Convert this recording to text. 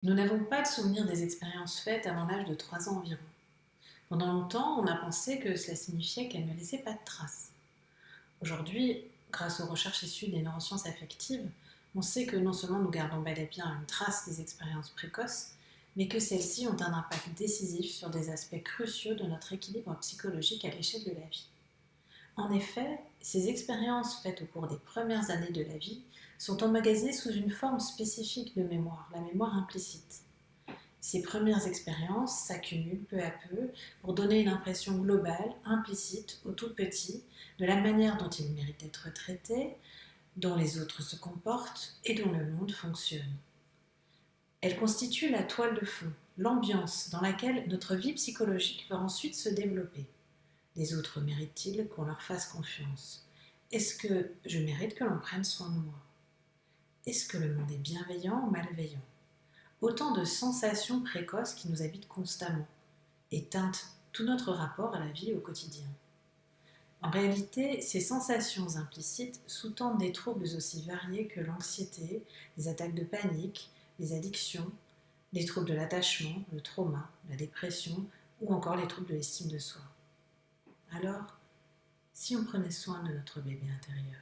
Nous n'avons pas de souvenir des expériences faites avant l'âge de 3 ans environ. Pendant longtemps, on a pensé que cela signifiait qu'elles ne laissaient pas de traces. Aujourd'hui, grâce aux recherches issues des neurosciences affectives, on sait que non seulement nous gardons bel et bien une trace des expériences précoces, mais que celles-ci ont un impact décisif sur des aspects cruciaux de notre équilibre psychologique à l'échelle de la vie. En effet, ces expériences faites au cours des premières années de la vie sont emmagasinées sous une forme spécifique de mémoire, la mémoire implicite. Ces premières expériences s'accumulent peu à peu pour donner une impression globale, implicite, au tout petit, de la manière dont il mérite d'être traité, dont les autres se comportent et dont le monde fonctionne. Elles constituent la toile de fond, l'ambiance dans laquelle notre vie psychologique va ensuite se développer. Les autres méritent-ils qu'on leur fasse confiance? Est-ce que je mérite que l'on prenne soin de moi? Est-ce que le monde est bienveillant ou malveillant? Autant de sensations précoces qui nous habitent constamment et teintent tout notre rapport à la vie au quotidien. En réalité, ces sensations implicites sous-tendent des troubles aussi variés que l'anxiété, les attaques de panique, les addictions, les troubles de l'attachement, le trauma, la dépression ou encore les troubles de l'estime de soi. Alors, si on prenait soin de notre bébé intérieur?